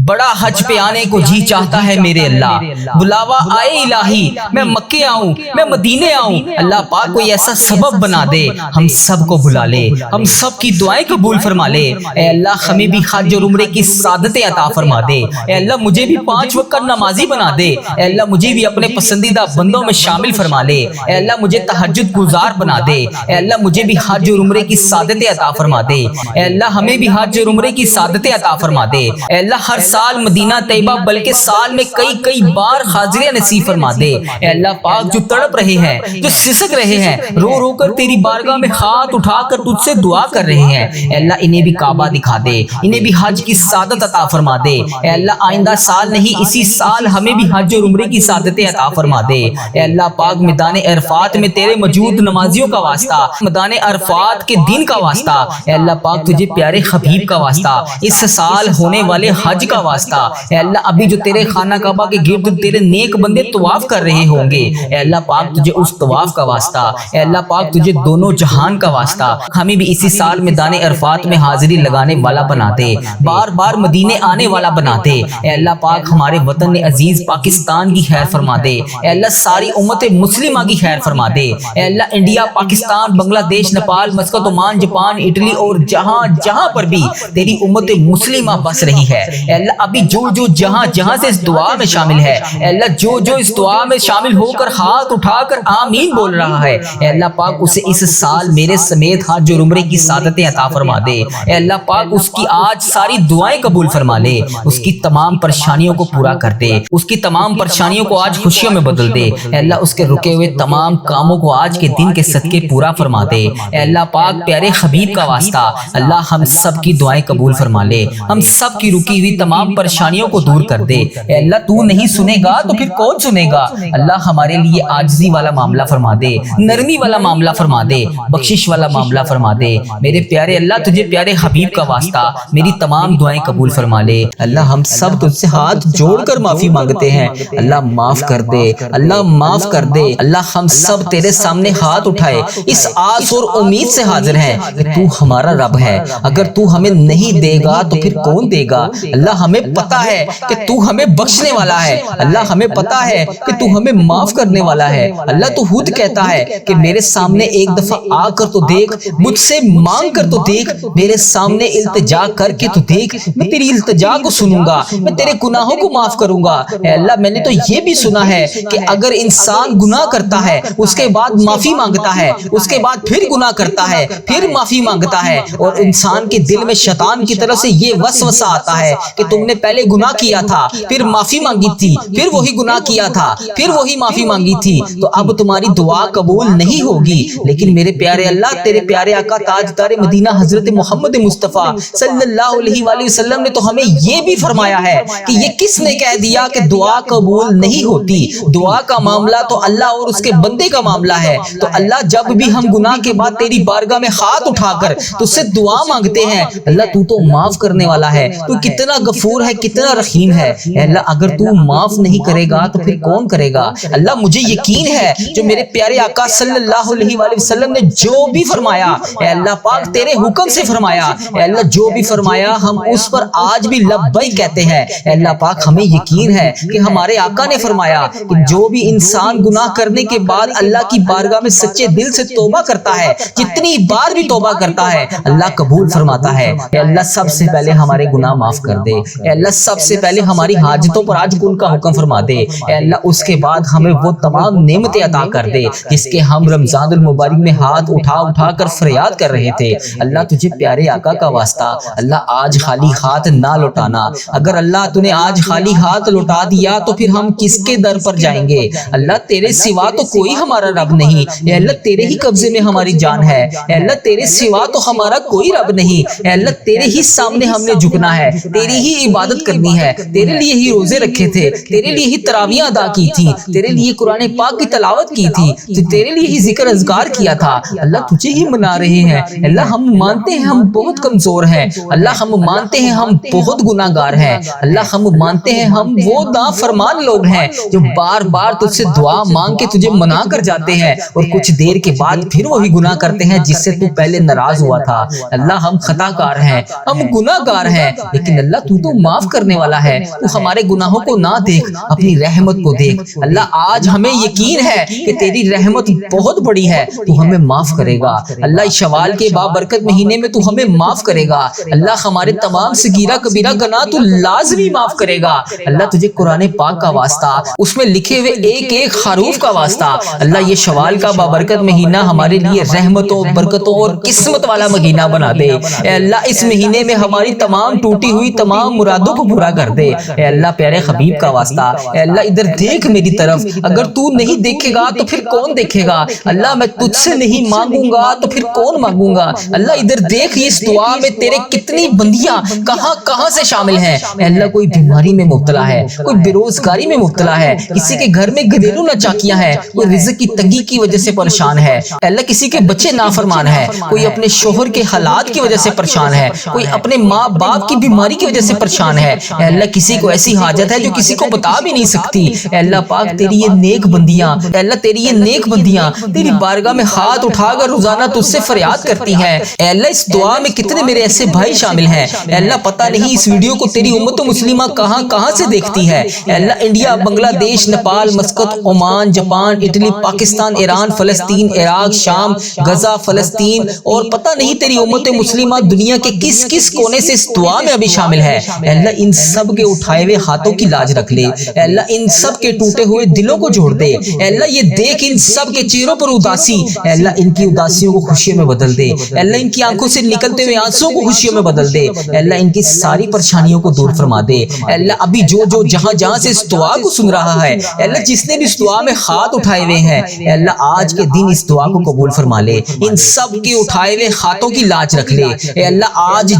بڑا حج پہ آنے کو جی چاہتا ہے میرے اللہ، بلاوا آئے الہی میں مکے آؤں میں مدینے آؤں، اللہ پاک کوئی ایسا سبب بنا دے ہم سب کو بلا لے، ہم سب کی دعائیں قبول فرما لے۔ اے اللہ ہمیں بھی حج اور عمرے کی سعادت عطا فرما دے۔ اے اللہ مجھے بھی 5 وقت نمازی بنا دے۔ اے اللہ مجھے بھی اپنے پسندیدہ بندوں میں شامل فرما لے۔ اے اللہ مجھے تہجد گزار بنا دے۔ اے اللہ مجھے بھی حج اور عمرے کی سعادت عطا فرما دے۔ اے اللہ ہمیں بھی حج اور عمرے کی سعادت عطا فرما دے۔ اے اللہ ہر سال مدینہ طیبہ بلکہ سال میں کئی بار حاضریاں نصیب فرما دے۔ اے اللہ پاک جو تڑپ رہے ہیں، جو سسک رہے ہیں، رو رو کر تیری بارگاہ میں ہاتھ اٹھا کر تجھ سے دعا کر رہے ہیں، اے اللہ انہیں بھی کعبہ دکھا دے، انہیں بھی حج کی سعادت عطا فرما دے۔ اے اللہ آئندہ سال نہیں اسی سال ہمیں بھی حج اور عمرے کی سعادت عطا فرما دے۔ اے اللہ پاک میدان عرفات میں تیرے موجود نمازیوں کا واسطہ، میدان عرفات کے دن کا واسطہ، اے اللہ پاک تجھے پیارے حبیب کا واسطہ، اس سال ہونے والے حج کا واسطہ، اے اللہ ابھی جو تیرے خانہ کعبہ کے گرد تیرے نیک بندے طواف کر رہے ہوں گے، اے اللہ پاک تجھے اس طواف کا واسطہ، اے اللہ پاک تجھے دونوں جہان کا واسطہ، ہمیں بھی اسی سال میدان عرفات میں حاضری لگانے والا بنا دے، بار بار مدینے آنے والا بنا دے۔ اے اللہ پاک ہمارے وطن عزیز پاکستان کی خیر فرما دے، اے اللہ ساری امت مسلمہ کی خیر فرما دے۔ اے اللہ انڈیا، پاکستان، بنگلہ دیش، Nepal, Muscat, Oman, Japan, Italy اور جہاں پر بھی تیری امت مسلمہ بس رہی ہے، اے اللہ ابھی جو جہاں سے اس دعا میں شامل ہے، اے اللہ جو اس دعا میں شامل ہو کر ہاتھ اٹھا کر آمین بول رہا ہے، اے اللہ پاک اسے اس سال میرے سمیت حج اور عمرے کی سعادتیں عطا فرما دے۔ اے اللہ پاک اس کی آج ساری دعائیں قبول فرما لے، اس کی تمام پریشانیوں کو پورا کر دے، اس کی تمام پریشانیوں کو آج خوشیوں میں بدل دے۔ اے اللہ اس کے رکے ہوئے تمام کاموں کو آج کے دن کے صدقے پورا فرما دے۔ اے اللہ پاک پیارے حبیب کا واسطہ اللہ ہم سب کی دعائیں قبول فرما لے، ہم سب کی رکی ہوئی تمام پریشانیوں کو دور کر دے۔ اے اللہ تو نہیں سنے گا تو پھر کون سنے گا؟ اللہ ہمارے لیے عاجزی والا معاملہ فرما دے، نرمی والا معاملہ فرما دے، بخشش والا معاملہ فرما دے۔ میرے پیارے اللہ تجھے پیارے حبیب کا واسطہ میری تمام دعائیں قبول فرما لے۔ اللہ ہم سب تجھ سے ہاتھ جوڑ کر معافی مانگتے ہیں، اللہ معاف کر دے، اللہ معاف کر دے۔ اللہ ہم سب تیرے سامنے ہاتھ اٹھائے اس آس اور امید سے حاضر ہیں کہ تو ہمارا رب ہے، اگر تو ہمیں نہیں دے گا تو پھر کون دے گا؟ اللہ ہمیں پتا ہے کہ تو ہمیں بخشنے والا ہے، اللہ ہمیں پتا ہے کہ تو ہمیں معاف کرنے والا ہے۔ اللہ تو خود کہتا ہے کہ میرے سامنے ایک دفعہ آ کر تو دیکھ، مجھ سے مانگ کر تو دیکھ، میرے سامنے التجا کر کے تو دیکھ، میں تیری التجا کو سنوں گا، میں تیرے گناہوں کو معاف کروں گا۔ اے اللہ میں نے تو یہ بھی سنا ہے کہ اگر انسان گناہ کرتا ہے اس کے بعد معافی مانگتا ہے، اس کے بعد پھر گناہ کرتا ہے، پھر معافی مانگتا ہے، اور انسان کے دل میں شیطان کی طرف سے یہ وسوسہ آتا ہے کہ تم نے پہلے گناہ کیا تھا، پھر معافی مانگی تھی، پھر وہی گناہ کیا تھا، پھر وہی معافی مانگی تھی، تو اب تمہاری دعا قبول نہیں ہوگی۔ لیکن میرے پیارے اللہ تیرے پیارے آقا تاجدار مدینہ حضرت محمد مصطفیٰ صلی اللہ علیہ وآلہ وسلم نے تو ہمیں یہ بھی فرمایا ہے کہ یہ کس نے کہہ دیا کہ دعا قبول نہیں ہوتی؟ دعا کا معاملہ تو اللہ اور اس کے بندے کا معاملہ ہے۔ تو اللہ جب بھی ہم گناہ کے بعد تیری بارگاہ میں ہاتھ اٹھا کر تجھ سے دعا مانگتے ہیں، اللہ تو تو معاف کرنے والا ہے، تو کتنا غفور ہے، کتنا رحیم ہے۔ اے اللہ اگر تو معاف نہیں کرے گا تو پھر کون کرے گا؟ اللہ مجھے یقین ہے جو میرے پیارے آقا صلی اللہ علیہ وآلہ وسلم نے جو بھی فرمایا، اے اللہ پاک تیرے حکم سے فرمایا، اے اللہ جو بھی فرمایا ہم اس پر آج بھی لبیک کہتے ہیں۔ اے اللہ پاک ہمیں یقین ہے کہ ہمارے آقا نے فرمایا کہ جو بھی انسان گناہ کرنے کے بعد اللہ کی بارگاہ میں سچے دل سے توبہ کرتا ہے، جتنی بار بھی توبہ کرتا ہے اللہ قبول فرماتا ہے۔ اے اللہ سب سے پہلے ہمارے گناہ معاف کر دے، اے اللہ سب سے پہلے ہماری حاجتوں پر آج کن کا حکم فرما دے، اے اللہ اس کے بعد ہمیں وہ تمام نعمتیں عطا کر دے جس کے ہم رمضان المبارک میں ہاتھ اٹھا کر فریاد کر رہے تھے۔ اللہ تجھے پیارے آقا کا واسطہ اللہ آج خالی ہاتھ نہ لوٹانا، اگر اللہ تو نے آج خالی ہاتھ لوٹا دیا تو پھر ہم کس کے در پر جائیں گے؟ اللہ تیرے سوا تو کوئی ہمارا رب نہیں، اے اللہ تیرے ہی قبضے میں ہماری جان ہے، اے اللہ تیرے سوا تو ہمارا کوئی رب نہیں، اے اللہ تیرے ہی سامنے ہم نے جھکنا ہے، تیری ہی عبادت کرنی ہے، تیرے لیے ہی روزے رکھے تھے، تیرے لیے ہی تراویح ادا کی تھی، تیرے لیے قرآن پاک کی تلاوت کی تھی، تیرے لیے ہی ذکر اذکار کیا تھا۔ اللہ تجھے ہی منا رہے ہیں، اللہ ہم مانتے ہیں ہم بہت کمزور ہیں، اللہ ہم مانتے ہیں ہم بہت گناہ گار ہیں، اللہ ہم مانتے ہیں ہم وہ نافرمان لوگ ہیں جو بار بار تجھ سے دعا مانگ کے تجھے منا کر جاتے ہیں اور کچھ دیر کے بعد پھر وہی گناہ کرتے ہیں جس سے تو پہلے ناراض ہوا تھا۔ اللہ ہم خطا کار ہیں، ہم گناہ گار ہیں، لیکن اللہ تو معاف کرنے والا ہے، تو ہمارے گناہوں کو نہ دیکھ، اپنی رحمت کو دیکھ۔ اللہ آج ہمیں یقین ہے کہ تیری رحمت بہت بڑی ہے، تو ہمیں معاف کرے گا۔ اللہ اس شوال کے بابرکت مہینے میں تو ہمیں معاف کرے گا۔ اللہ ہمارے تمام صغیرہ کبیرہ گناہ تو لازمی معاف کرے گا۔ اللہ تجھے قرآن پاک کا واسطہ، اس میں لکھے ہوئے ایک ایک حروف کا واسطہ، اللہ یہ شوال کا بابرکت مہینہ ہمارے لیے رحمتوں، برکتوں اور قسمت والا مہینہ بنا دے۔ اے اللہ اس مہینے میں ہماری تمام ٹوٹی ہوئی تمام مرادوں کو پورا کر دے۔ اے اللہ پیارے حبیب کا واسطہ، اے اللہ ادھر دیکھ میری طرف، اگر تو نہیں دیکھے گا تو پھر کون دیکھے گا؟ اللہ میں تجھ سے نہیں مانگوں گا تو پھر کون مانگوں گا؟ اللہ ادھر دیکھ اس دعا میں تیرے کتنی بندیاں کہاں کہاں سے شامل ہیں۔ اے اللہ کوئی بیماری میں مبتلا ہے، کوئی بے روزگاری میں مبتلا ہے، کسی کے گھر میں گھریلو ناچاکیاں ہیں، کوئی رزق کی تنگی کی وجہ سے پریشان ہے، اے اللہ کسی کے بچے نافرمان ہے، کوئی اپنے شوہر کے حالات کی وجہ سے پریشان ہے، کوئی اپنے ماں باپ کی بیماری کی وجہ سے پریشان ہے، اے اللہ کسی کو ایسی حاجت ہے جو کسی کو بتا بھی نہیں سکتی۔ اے اللہ پاک تیری یہ نیک بندیاں، اے اللہ تیری یہ نیک بندیاں تیری بارگاہ میں ہاتھ اٹھا کر روزانہ تجھ سے فریاد کرتی ہیں۔ اے اللہ اس دعا میں کتنے میرے ایسے بھائی شامل ہیں، اے اللہ پتہ نہیں اس ویڈیو کو تیری امت مسلمہ کہاں کہاں سے دیکھتی ہے۔ اے اللہ انڈیا، بنگلہ دیش، Nepal, Muscat, Oman, Japan, Italy, Pakistan, Iran, فلسطین، عراق، شام، غزہ، فلسطین اور پتہ نہیں تیری امت مسلمہ دنیا کے کس کس کونے سے اس دعا میں ابھی شامل ہے۔ اے اللہ ان سب کے اٹھائے ہوئے ہاتھوں کی لاج رکھ لے۔ اے اللہ ان سب کے ٹوٹے ہوئے دلوں کو جوڑ دے۔ اے اللہ یہ دیکھ ان سب کے چہروں پر اداسی، اے اللہ ان کی اداسیوں کو خوشیوں میں بدل دے۔ اے اللہ ان کی آنکھوں سے نکلتے ہوئے آنسوں کو خوشیوں میں بدل دے۔ اے اللہ ان کی ساری پریشانیوں کو دور فرما دے۔ اے اللہ ابھی جو جہاں جہاں سے اس دعا کو سن رہا ہے، اے اللہ جس نے بھی اس دعا میں ہاتھ اٹھائے ہوئے ہیں، اے اللہ آج کے دن اس دعا کو قبول فرما لے۔ ان سب کے اٹھائے ہوئے ہاتھوں کی لاج رکھ لے۔ اے اللہ آج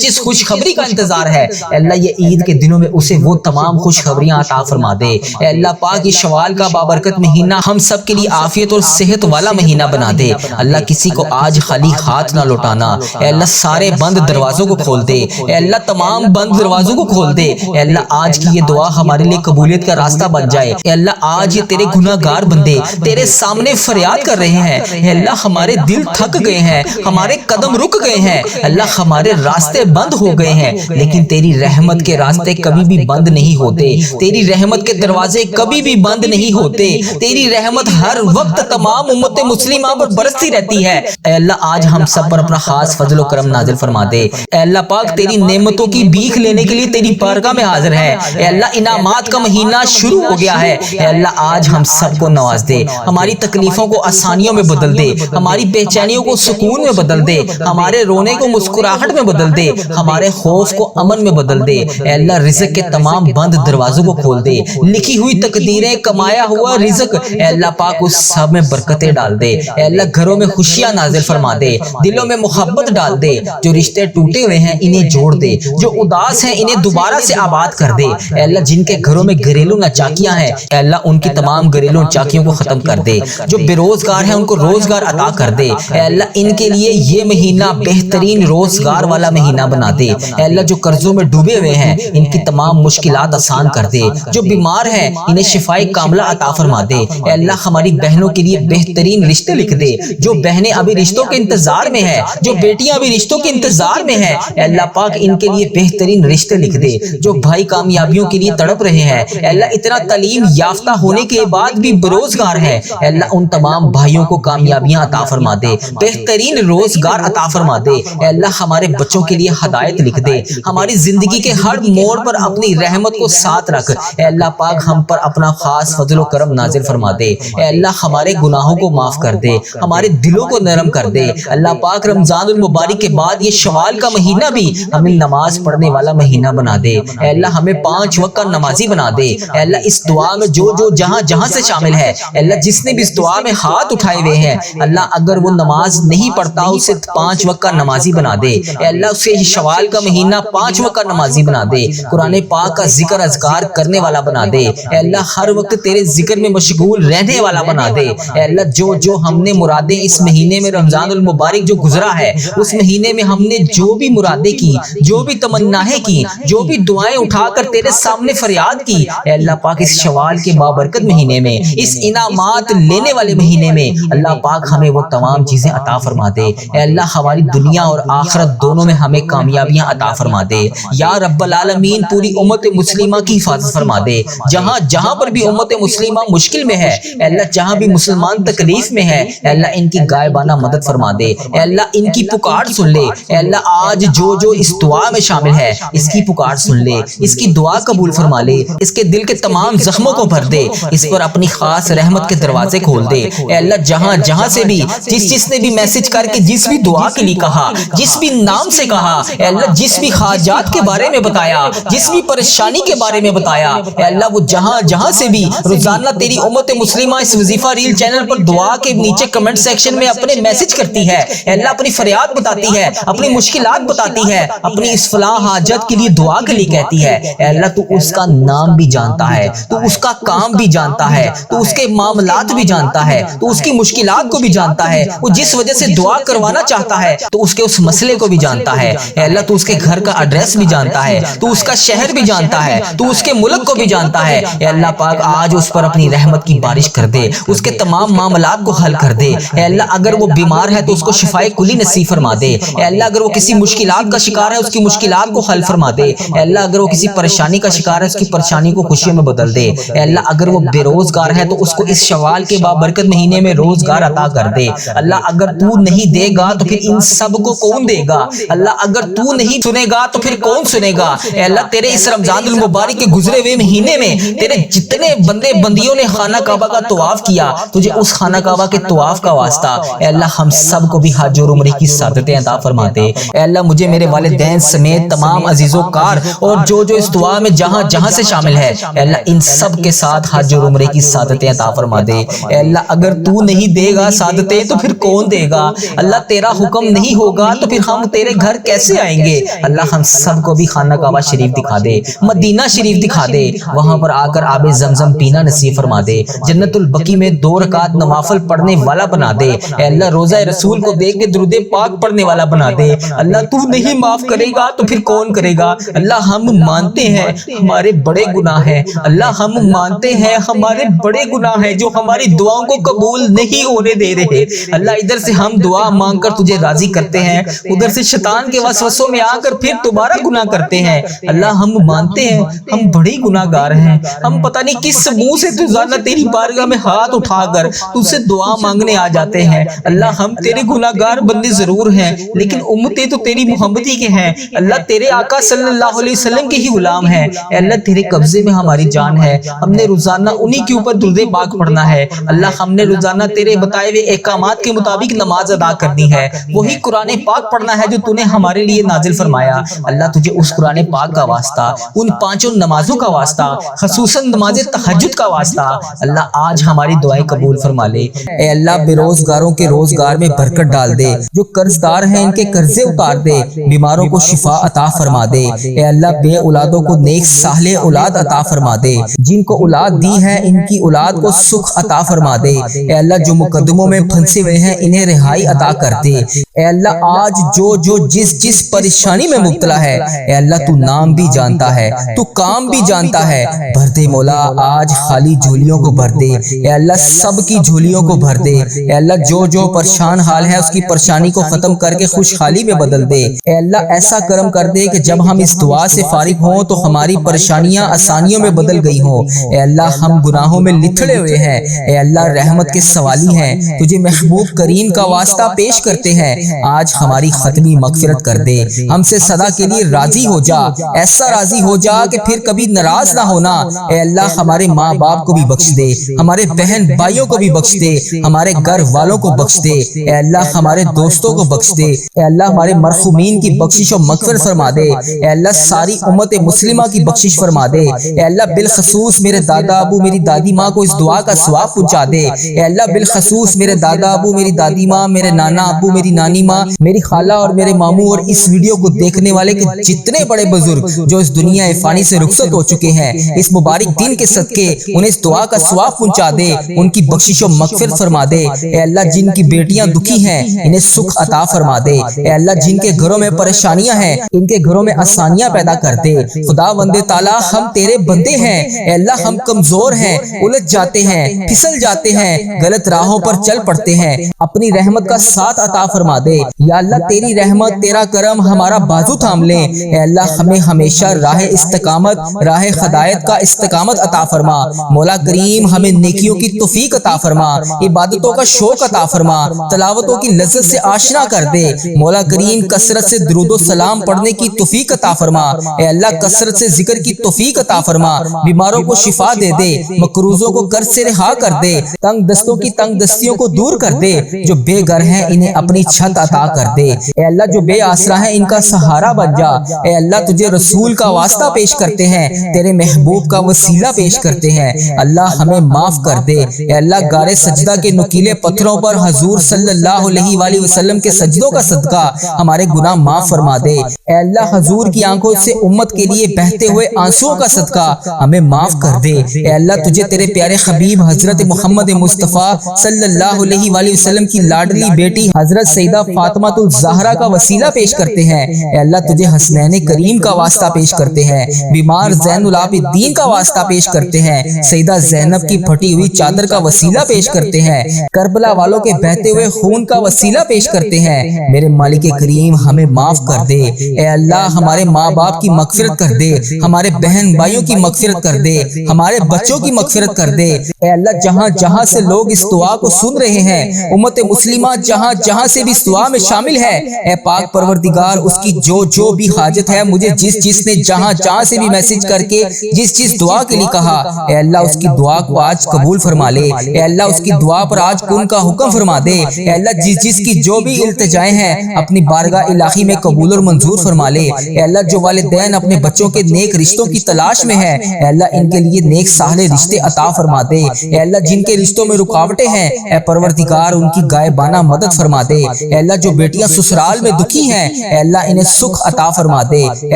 جس خوشخبری کا انتظار ہے، اے اللہ یہ عید کے دنوں میں اسے وہ تمام خوشخبریاں عطا فرما دے۔ اے اللہ پاک یہ شوال کا بابرکت مہینہ ہم سب کے لیے عافیت اور صحت والا مہینہ بنا دے۔ اللہ کسی کو آج خالی ہاتھ نہ لوٹانا۔ اے اللہ سارے بند دروازوں کو کھول دے۔ اے اللہ تمام بند دروازوں کو کھول دے۔ اے اللہ آج کی یہ دعا ہمارے لیے قبولیت کا راستہ بن جائے۔ اے اللہ آج یہ تیرے گناہگار بندے تیرے سامنے فریاد کر رہے ہیں۔ اے اللہ ہمارے دل تھک گئے ہیں، ہمارے قدم رک گئے ہیں، اللہ ہمارے راستے بند ہو گئے ہیں، لیکن تیری رحمت کے راستے کبھی بھی بند نہیں ہوتے، تیری رحمت کے دروازے کبھی بھی بند نہیں ہوتے، تیری رحمت ہر وقت تمام امت مسلمہ پر برستی رہتی ہے۔ اے اللہ آج ہم سب پر اپنا خاص فضل و کرم نازل فرما دے۔ اے اللہ پاک تیری نعمتوں کی بھیک لینے کے لیے تیری بارگاہ میں حاضر ہے۔ اے اللہ انعامات کا مہینہ شروع ہو گیا ہے۔ اے اللہ آج ہم سب کو نواز دے، ہماری تکلیفوں کو آسانیوں میں بدل دے، ہماری بے چینیوں کو سکون میں بدل دے، ہمارے رونے کو مسکراہٹ میں بدل دے، ہمارے خوف کو امن میں بدل دے۔ اے اللہ رزق کے تمام بند دروازوں کو کھول دے، لکھی ہوئی تقدیریں، کمایا ہوا رزق، اے اللہ پاک اس سب میں برکتیں ڈال دے۔ اے اللہ گھروں میں خوشیاں نازل فرما دے، دلوں میں محبت ڈال دے، جو رشتے ٹوٹے ہوئے ہیں انہیں جوڑ دے، جو اداس ہیں انہیں دوبارہ سے آباد کر دے۔ اے اللہ جن کے گھروں میں گھریلو ناچاکیاں ہیں، اے اللہ ان کی تمام گھریلو ناچاکیوں کو ختم کر دے، جو بے روزگار ہیں ان کو روزگار عطا کر دے۔ اے اللہ ان کے لیے یہ مہینہ بہترین روزگار والا مہینہ بنا دے۔ اے اللہ جو قرضوں میں ڈوبے ہوئے ہیں ان کی تمام مشکلات آسان کر دے، جو بیمار ہیں انہیں شفائے کاملہ عطا فرما دے۔ اے اللہ ہماری بہنوں کے لیے بہترین رشتے لکھ دے، جو بہنیں ابھی رشتوں کے انتظار میں ہیں، جو بیٹیاں ابھی رشتوں کے انتظار میں ہیں، اے اللہ پاک ان کے لیے بہترین رشتے لکھ دے، جو بھائی کامیابیوں کے لیے تڑپ رہے ہیں، اے اللہ اتنا تعلیم یافتہ ہونے کے بعد بھی بے روزگار ہیں، اے اللہ ان تمام بھائیوں کو کامیابیاں عطا فرما دے، بہترین روزگار عطا فرما دے۔ اے اللہ ہمارے بچوں کے لیے ہدایت لکھ دے، ہماری زندگی کے ہر موڑ پر اپنی رحمت کو ساتھ رکھ۔ اے اللہ پاک ہم پر اپنا خاص فضل و کرم نازل فرما دے۔ اے اللہ ہمارے گناہوں کو معاف کر دے، ہمارے دلوں کو نرم کر دے۔ اللہ پاک رمضان المبارک کے بعد یہ شوال کا مہینہ بھی ہمیں نماز پڑھنے والا مہینہ بنا دے۔ اے اللہ ہمیں 5 وقت کا نمازی بنا دے۔ اے اللہ اس دعا میں جو جہاں جہاں سے شامل ہے، اے اللہ جس نے بھی اس دعا میں ہاتھ اٹھائے ہوئے ہیں، اللہ اگر وہ نماز نہیں پڑھتا اسے 5 وقت کا نمازی بنا دے۔ اے اللہ اسے شوال کا مہینہ 5 وقت کا نمازی بنا دے، قرآن پاک کا ذکر اذکار کرنے والا بنا دے۔ اے اللہ ہر وقت تیرے ذکر میں مشغول رہنے والا بنا دے۔ اے اللہ جو ہم نے مرادیں اس مہینے میں رمضان المبارک جو گزرا ہے، اس مہینے میں ہم نے جو بھی مرادیں کی، جو بھی تمنایں کی، جو بھی دعائیں اٹھا کر تیرے سامنے فریاد کی، اے اللہ پاک اس شوال کے بابرکت مہینے میں، اس انعامات لینے والے مہینے میں اللہ پاک ہمیں وہ تمام چیزیں عطا فرما دے۔ اے اللہ ہماری دنیا اور آخرت دونوں میں ہمیں کامیابیاں عطا فرما دے۔ دے یا رب العالمین، پوری امت مسلمہ کی حفاظت فرما دے، جہاں جہاں پر بھی امت مسلمہ مشکل میں ہے اے اللہ، جہاں بھی مسلمان تکلیف میں ہے اے اللہ ان کی غائبانہ مدد فرما دے اے اللہ، ان کی پکار سن لے اے اللہ، آج جو جو اس دعا میں شامل ہے اس کی پکار سن لے، اس کی دعا قبول فرما لے، اس کے دل کے تمام زخموں کو بھر دے، اس پر اپنی خاص رحمت کے دروازے کھول دے اے اللہ، جہاں جہاں سے بھی جس نے بھی میسج کر کے جس بھی دعا کے لیے کہا، جس بھی نام سے کہا اے اللہ، جس بھی حاجات کے بارے میں بتایا، جس بھی پریشانی کے بارے میں بتایا اے اللہ، وہ جہاں جہاں سے بھی روزانہ تیری امت مسلمہ اس وظیفہ ریل چینل پر دعا کے نیچے کمنٹ سیکشن میں اپنے میسج کرتی ہے اے اللہ، اپنی فریاد بتاتی ہے، اپنی مشکلات بتاتی ہے، اپنی اس فلاں حاجت کے لیے دعا کے لیے کہتی ہے اے اللہ، تو اس کا نام بھی جانتا ہے، تو اس کا کام بھی جانتا ہے، تو اس کے معاملات بھی جانتا ہے، تو اس کی مشکلات کو بھی جانتا ہے، وہ جس وجہ سے دعا کروانا چاہتا ہے تو اس کے اس مسئلے کو بھی جانتا ہے اے اللہ، تو اس کے گھر کا ایڈریس بھی جانتا ہے، تو اس کا شہر بھی جانتا ہے، تو اس کے ملک کو بھی جانتا ہے اے اللہ پاک، آج اس پر اپنی رحمت کی بارش کر دے، اس کے تمام معاملات کو حل کر دے اے اللہ، اگر وہ بیمار ہے تو اس کو شفائے کلی نصیب فرما دے اے اللہ، اگر وہ کسی مشکلات کا شکار ہے اس کی مشکلات کو حل فرما دے اے اللہ، اگر وہ کسی پریشانی کا شکار ہے اس کی پریشانی کو خوشیوں میں بدل دے اے اللہ، اگر وہ بے روزگار ہے تو اس کو اس شوال کے بابرکت مہینے میں روزگار عطا کر دے اللہ، اگر تو نہیں دے گا تو پھر ان سب کو کون دے گا اللہ، اگر تو نہیں سنے گا تو پھر کون سنے گا اے اللہ، تیرے اس رمضان المبارک کے گزرے ہوئے مہینے میں تیرے جتنے بندے بندیوں نے خانہ کعبہ کا طواف کیا، تجھے اس خانہ کعبہ کے طواف کا واسطہ اے اللہ ہم سب کو بھی حج اور عمرے کی سعادتیں عطا فرما دے اے اللہ، مجھے میرے والدین سمیت تمام عزیز و کار اور جو جو اس دعا میں جہاں جہاں سے شامل ہے اے اللہ، ان سب کے ساتھ حج اور عمرے کی سعادتیں عطا فرما دے اے اللہ، اگر تو نہیں دے گا سعادتیں تو پھر کون دے گا اللہ، تیرا حکم نہیں ہوگا تو پھر ہم تیرے گھر کیسے آئیں گے اللہ، ہم سب کو بھی خانہ کعبہ شریف دکھا دے، مدینہ شریف دکھا دے، وہاں پر آ کر آب زمزم پینا نصیب فرما دے، جنت البقیع میں 2 رکعت نوافل پڑھنے والا بنا دے اے اللہ، روزہ رسول کو دیکھ کے درود پاک پڑھنے والا بنا دے اللہ، تو نہیں معاف کرے گا تو پھر کون کرے گا اللہ، ہم مانتے ہیں ہمارے بڑے گناہ ہیں اللہ، ہم مانتے ہیں ہمارے بڑے گناہ ہیں جو ہماری دعاؤں کو قبول نہیں ہونے دے رہے اللہ، ادھر سے ہم دعا مانگ کر تجھے راضی کرتے ہیں، ادھر سے شیطان کے وسوسوں میں آ کر پھر دوبارہ گناہ کرتے ہیں اللہ، ہم مانتے ہیں ہم بڑے گناہ گار ہیں، ہم پتہ نہیں کس منہ سے روزانہ تیری بارگاہ میں ہاتھ اٹھا کر تجھ سے دعا مانگنے آ جاتے ہیں اللہ، ہم تیرے گناہ گار بندے ضرور ہیں لیکن امتیں تو تیری محمدی کے ہیں اللہ، تیرے آقا صلی اللہ علیہ وسلم کے ہی غلام ہیں اے اللہ، تیرے قبضے میں ہماری جان ہے، ہم نے روزانہ انہی کے اوپر درود پاک پڑھنا ہے اللہ، ہم نے روزانہ تیرے بتائے ہوئے احکامات کے مطابق نماز ادا کرنی ہے، وہی قرآن پاک پڑھنا ہے جو تو نے ہمارے لیے نازل فرمایا اللہ، تجھے اس قرآن پاک کا واسطہ، ان 5 نمازوں کا واسطہ، خصوصاً نماز تہجد کا واسطہ اللہ، آج ہماری دعائیں قبول فرما لے اے اللہ، بے روزگاروں کے روزگار میں برکت ڈال دے، جو قرض دار ہیں ان کے قرضے اتار دے، بیماروں کو شفا عطا فرما دے اے اللہ، بے اولادوں کو نیک صالح اولاد عطا فرما دے، جن کو اولاد دی ہے ان کی اولاد کو سکھ عطا فرما دے اے اللہ، جو مقدموں میں پھنسے ہوئے ہیں انہیں رہائی عطا کر دے اے اللہ، آج جو جس پریشانی میں مبتلا ہے اے اللہ، تو نام بھی جانتا ہے، تو کام بھی جانتا ہے، بھر دے مولا، آج خالی جھولیوں کو بھر دے اے اللہ، سب کی جھولیوں کو بھر دے اے اللہ، جو پریشان حال ہے اس کی پریشانی کو ختم کر کے خوشحالی میں بدل دے اے اللہ، ایسا کرم کر دے کہ جب ہم اس دعا سے فارغ ہوں تو ہماری پریشانیاں آسانیوں میں بدل گئی ہوں اے اللہ، ہم گناہوں میں لتھڑے ہوئے ہیں اے اللہ، رحمت کے سوالی ہیں، تجھے محبوب کریم کا واسطہ پیش کرتے ہیں، آج ہماری ختمی مغفرت کر دے، ہم سے سدا کے لیے راضی ہو جا، ایسا راضی ہو جا کہ پھر کبھی ناراض نہ ہونا اے اللہ، ہمارے ماں باپ کو بھی بخش دے، ہمارے بہن بھائیوں کو بھی بخش دے، ہمارے گھر والوں کو بخش دے اے اللہ، ہمارے دوستوں کو بخش دے اے اللہ، ہمارے مرحومین کی بخشش و مغفرت فرما دے اے اللہ، ساری امت مسلمہ کی بخشش فرما دے اے اللہ، بالخصوص میرے دادا ابو میری دادی ماں کو اس دعا کا ثواب پہنچا دے اے اللہ، بالخصوص میرے دادا ابو میری دادی ماں، میرے نانا ابو میری نانی ماں، میری خالہ اور میرے ماموں اور اس ویڈیو کو دیکھنے والے کے جتنے بڑے بزرگ جو اس دنیا فانی سے رخصت ہو چکے ہیں، اس مبارک دن کے صدقے انہیں اس دعا کا ثواب پہنچا دے، ان کی بخشش و مغفرت فرما دے اے اللہ، جن کی بیٹیاں دکھی ہیں انہیں سکھ عطا فرما دے اے اللہ، جن کے گھروں میں پریشانیاں ہیں ان کے گھروں میں آسانیاں پیدا کر دے خدا وند تعالیٰ، ہم تیرے بندے ہیں اے اللہ، ہم کمزور ہیں، الجھ جاتے ہیں، پھسل جاتے ہیں، غلط راہوں پر چل پڑتے ہیں، اپنی رحمت کا ساتھ عطا فرما دے یا اللہ، تیری رحمت تیرا کرم ہمارا بازو تھام لیں۔ اے اللہ ہمیں ہمیشہ راہ استقامت، راہ ہدایت کا استقامت عطا فرما۔ مولا کریم ہمیں نیکیوں کی توفیق عطا فرما، عبادتوں کا شوق عطا فرما، تلاوتوں کی لذت سے آشنا کر دے۔ مولا کریم کثرت سے درود و سلام پڑھنے کی توفیق عطا فرما۔ اے اللہ کثرت سے ذکر کی توفیق عطا فرما، بیماروں کو شفا دے دے، مقروضوں کو قرض سے رہا کر دے، تنگ دستوں کی تنگ دستیوں کو دور کر دے، جو بے گھر ہیں انہیں اپنی چھت عطا کر دے۔ اے اللہ جو بے آسرا ہیں ان کا سہارا بن جا۔ اے اللہ تجھے رسول کا واسطہ پیش کرتے ہیں، تیرے محبوب کا وسیلہ پیش کرتے ہیں، اللہ ہمیں معاف کر دے۔ اے اللہ غار سجدہ کے نکیلے پتھروں پر حضور صلی اللہ علیہ وآلہ وسلم کے سجدوں کا صدقہ ہمارے گناہ معاف فرما دے۔ اے اللہ حضور کی آنکھوں سے امت کے لیے بہتے ہوئے آنسوؤں کا صدقہ ہمیں معاف کر دے۔ اے اللہ تجھے تیرے پیارے حبیب حضرت محمد مصطفیٰ صلی اللہ علیہ وآلہ وسلم کی لاڈلی بیٹی حضرت سیدہ فاطمہ الزہرا کا وسیلہ پیش کرتے ہیں۔ اے اللہ تجھے حسنین کریم کا واسطہ پیش کرتے ہیں، بیمار زین العابدین کا واسطہ پیش کرتے ہیں، سیدہ زینب کی پھٹی ہوئی چادر کا وسیلہ پیش کرتے ہیں، کربلا والوں کے بہتے ہوئے خون کا وسیلہ پیش کرتے ہیں۔ میرے مالک کریم ہمیں معاف کر دے۔ اے اللہ ہمارے ماں باپ کی مغفرت کر دے، ہمارے بہن بھائیوں کی مغفرت کر دے، ہمارے بچوں کی مغفرت کر دے۔ اے اللہ جہاں جہاں سے لوگ اس دعا کو سن رہے ہیں، امت مسلمہ جہاں جہاں سے بھی اس دعا میں شامل ہے، اے پاک پروردگار اس کی جو بھی حاجت ہے، مجھے جس نے جہاں جہاں سے بھی میسج کر کے جس دعا کے لیے کہا، اے اللہ اس کی دعا کو آج قبول فرما لے۔ اے اللہ اس کی دعا پر آج کن کا حکم فرما دے۔ اے اللہ جس کی جو بھی التجائیں ہیں اپنی بارگاہ الہی میں قبول اور منظور فرما لے۔ اے اللہ جو والدین اپنے بچوں کے نیک رشتوں کی تلاش میں ہے، اے اللہ ان کے لیے نیک صالح رشتے عطا فرما دے۔ اے اللہ جن کے رشتوں میں رکاوٹیں ہیں، اے پروردگار ان کی غائبانہ مدد فرما دے۔ اے اللہ جو بیٹیاں سسرال میں دکھی ہیں، اے اللہ انہیں سکھ عطا فرما دے۔ اے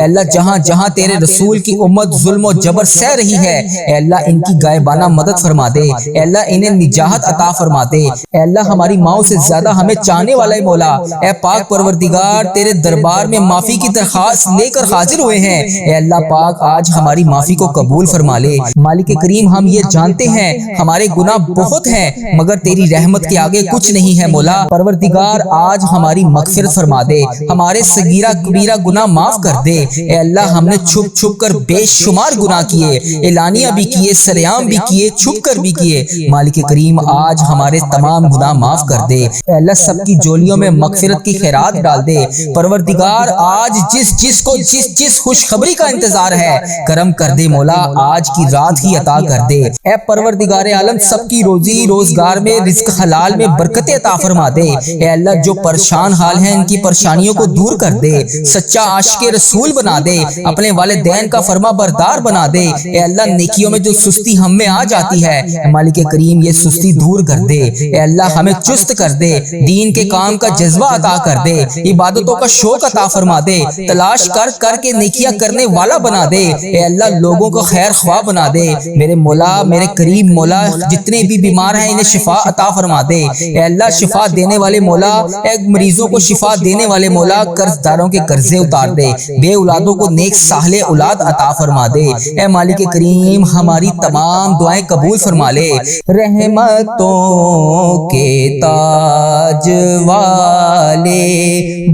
اللہ جہاں جہاں تیرے رسول کی امت ظلم و جبر سہ رہی ہے، اے اللہ ان کی غائبانہ مدد فرما دے۔ اے اللہ انہیں نجات عطا فرما دے۔ اے اللہ ہماری ماؤں سے زیادہ ہمیں چاہنے والا مولا، اے پاک پروردگار تیرے دربار میں معافی کی درخواست لے کر حاضر ہوئے ہیں۔ اے اللہ پاک آج ہماری معافی کو قبول فرما لے۔ مالک کریم ہم یہ جانتے ہیں ہمارے گناہ بہت ہیں، مگر تیری رحمت کے آگے کچھ نہیں ہے مولا۔ پروردگار آج ہماری مغفرت فرما دے، ہمارے صغیرہ کبیرہ گناہ معاف کر دے۔ اے اللہ ہم نے چھپ چھپ کر بے شمار گناہ کیے، اعلانیہ بھی کیے، سریعام بھی کیے، چھپ کر بھی کیے۔ مالک کریم آج ہمارے تمام گناہ معاف کر دے۔ اے اللہ سب کی جولیوں میں مغفرت کی خیرات ڈال دے۔ پروردگار آج جس کو جس خوشخبری کا انتظار ہے کرم کر دے مولا، آج کی رات ہی عطا کر دے۔ اے پروردگار عالم سب کی روزی روزگار میں رزق حلال میں برکت عطا فرما دے۔ اے اللہ جو پریشان حال ہیں ان کی پریشانیوں کو دور کر دے، سچا عاشق رسول بنا دے، اپنے والدین کا فرما بردار بنا دے۔ اے اللہ نیکیوں میں جو سستی ہم میں آ جاتی ہے، مالک کریم یہ سستی دور کر دے۔ اے اللہ ہمیں چست کر دے، دین کے کام کا جذبہ عطا کر دے، عبادتوں کا شوق عطا فرما دے، تلاش کر کے نیکیاں کرنے والا بنا دے۔ اے اللہ لوگوں کو خیر خواہ بنا دے۔ میرے مولا میرے کریم مولا جتنے بھی بیمار ہیں انہیں شفا عطا فرما دے۔ اے اللہ شفا دینے والے مولا، اے مریضوں کو شفا دینے والے مولا قرض داروں کے قرضے اتار دے، بے اولادوں کو نیک صالح اولاد عطا فرما دے۔ اے مالک کریم ہماری تمام دعائیں قبول فرما لے۔ رحمتوں کے تاج والے،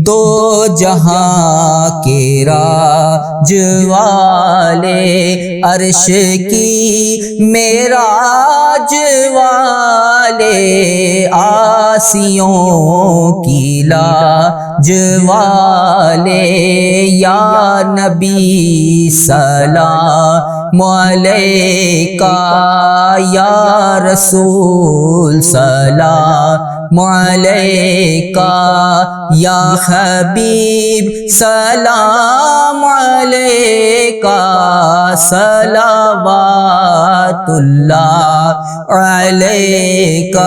دو جہاں کے راج والے، عرش کی معراج والے، آسیوں کی لاج والے، یا نبی سلام علیکہ، یا رسول سلام علیکہ، یا حبیب سلام علیکہ، صلوات اللہ علیکہ۔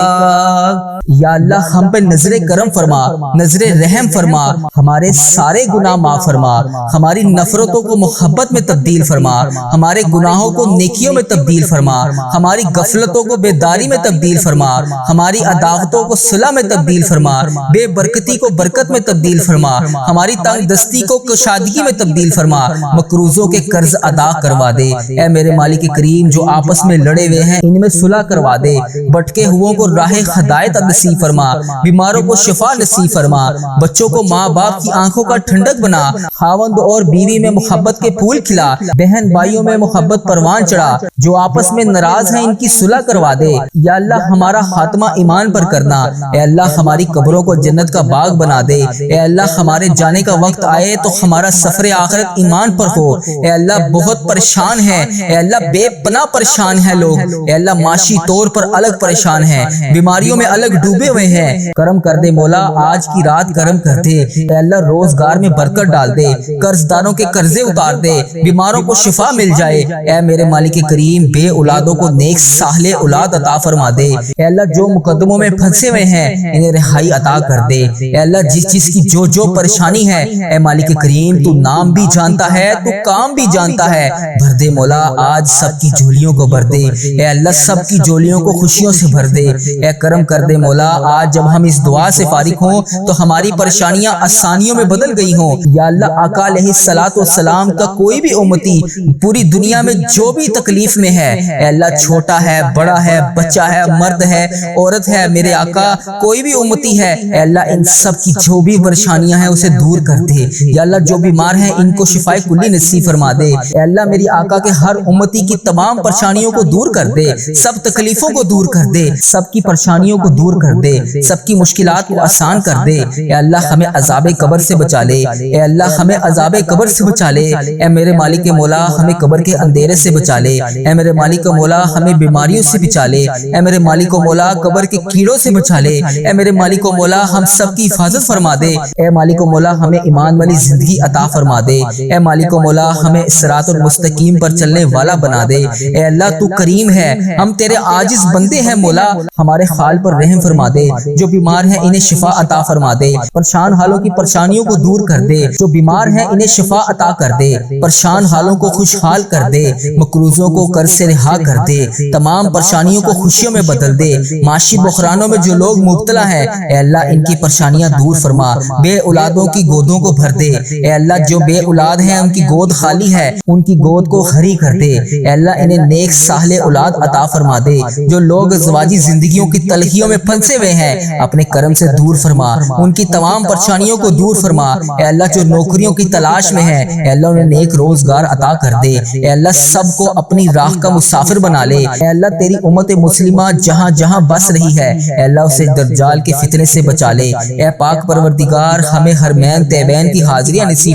یا اللہ ہم پہ نظر کرم فرما، نظر رحم فرما، ہمارے سارے گناہ معاف فرما، ہماری نفرتوں کو محبت میں تبدیل فرما، ہمارے گناہوں کو نیکیوں میں تبدیل فرما، ہماری غفلتوں کو بیداری میں تبدیل فرما، ہماری عداوتوں کو صلح میں تبدیل فرما، بے برکتی کو برکت میں تبدیل فرما، ہماری تنگ دستی کو کشادگی میں تبدیل فرما، مقروضوں کے قرض ادا کروا دے۔ اے میرے مالک کریم، جو آپس میں لڑے ہوئے ہیں ان میں صلح کروا دے، بھٹکے ہوئوں کو راہ ہدایت نصیب فرما، بیماروں کو شفا نصیب فرما، بچوں کو ماں باپ کی آنکھوں کا ٹھنڈک بنا، خاوند اور بیوی میں محبت کے پھول کھلا، بہن بھائیوں میں محبت پروان چڑھا، جو آپس میں ناراض ہیں ان کی صلح کروا دے۔ یا اللہ ہمارا خاتمہ ایمان پر کرنا، اے اللہ ہماری قبروں کو جنت کا باغ بنا دے، اے اللہ ہمارے جانے کا وقت آئے تو ہمارا سفر آخرت ایمان پر ہو۔ اے اللہ بہت پریشان ہیں، اے اللہ بے پناہ پریشان ہیں لوگ، اے اللہ معاشی طور پر الگ پریشان ہیں، بیماریوں میں الگ ڈوبے ہوئے ہیں، کرم کر دے مولا، آج کی رات کرم کر دے، اے اللہ روزگار میں برکت ڈال دے، قرض داروں کے قرضے اتار دے، بیماروں کو شفا مل جائے، اے میرے مالک کریم بے اولادوں کو نیک صالح اولاد عطا فرما دے، اے اللہ جو مقدموں میں پھنسے ہوئے ہیں انہیں رہائی عطا کر دے، اے اللہ جس چیز کی جو پریشانی ہے اے مالک کریم تو نام بھی جانتا ہے، تو کام بھی جانتا ہے، بھر دے مولا، آج سب کی جھولیوں کو بھر دے، اے اللہ سب کی جھولیوں کو خوشیوں سے بھر دے، اے کرم کر دے مولا، آج جب ہم اس دعا سے فارغ ہوں تو ہماری پریشانیاں آسانیوں میں بدل گئی ہوں۔ یا اللہ آقا علیہ الصلوۃ والسلام کا کوئی بھی امتی پوری دنیا میں جو بھی تکلیف میں ہے، اے اللہ چھوٹا ہے بڑا ہے بچہ ہے مرد ہے عورت ہے، میرے آقا کوئی بھی امتی ہے، اے اللہ ان سب کی جو بھی پریشانیاں ہیں اسے دور کر دے، یا اللہ جو بیمار ہیں ان کو شفائے کلی نصیب فرما دے، اے اللہ میری آقا کے ہر امتی کی تمام پریشانیوں کو دور کر دے، سب تکلیفوں کو دور کر دے، سب کی پریشانیوں کو دور کر دے، سب کی مشکلات کو آسان کر دے، اے اللہ ہمیں عذاب قبر سے بچا لے، اے اللہ ہمیں عذاب قبر سے بچا لے، اے میرے مالک مولا ہمیں قبر کے اندھیرے سے بچا لے، اے میرے مالک مولا ہمیں بیماریوں سے بچا لے، اے میرے مالک مولا قبر کے کیڑوں سے بچا لے، اے میرے مالک مولا ہم سب کی حفاظت فرما دے، اے مالک مولا ہمیں ایمان والی زندگی عطا فرما دے، اے مالک مولا ہمیں صراط المستقیم پر چلنے والا بنا دے، اے اللہ تو کریم ہے، ہم تیرے عاجز بندے ہیں مولا، ہمارے حال پر رحم فرما دے، جو بیمار ہیں انہیں شفا عطا فرما دے، پریشان حالوں کی پریشانیوں کو دور کر دے، جو بیمار ہیں انہیں شفا عطا کر دے، پریشان حالوں کو خوشحال کر دے، مقروضوں کو قرض سے رہا کر دے، تمام پریشانیوں کو خوشیوں میں بدل دے، معاشی بحرانوں میں جو لوگ مبتلا ہیں اے اللہ ان کی پریشانیاں دور فرما، بے اولادوں کی گودوں کو بھر دے، اے اللہ جو بے اولاد ہیں ان کی گود خالی ہے ان کی گود کو ہری کر دے، اے اللہ انہیں نیک صالح اولاد عطا فرما دے، جو لوگ ازواجی زندگیوں کی تلخیوں میں پھنسے ہوئے ہیں اپنے کرم سے دور فرما، ان کی تمام پریشانیوں کو دور فرما، اے اللہ جو نوکریوں کی تلاش میں ہے اے اللہ انہیں نیک روزگار عطا کر دے، اے اللہ سب کو اپنی راہ کا مسافر بنا لے، اے اللہ تیری امت مسلمہ جہاں جہاں بس رہی ہے اے اللہ اسے دجال کے فتنے سے بچا لے، اے پاک پروردگار ہمیں حرمین طیبین کی حاضریاں نصیب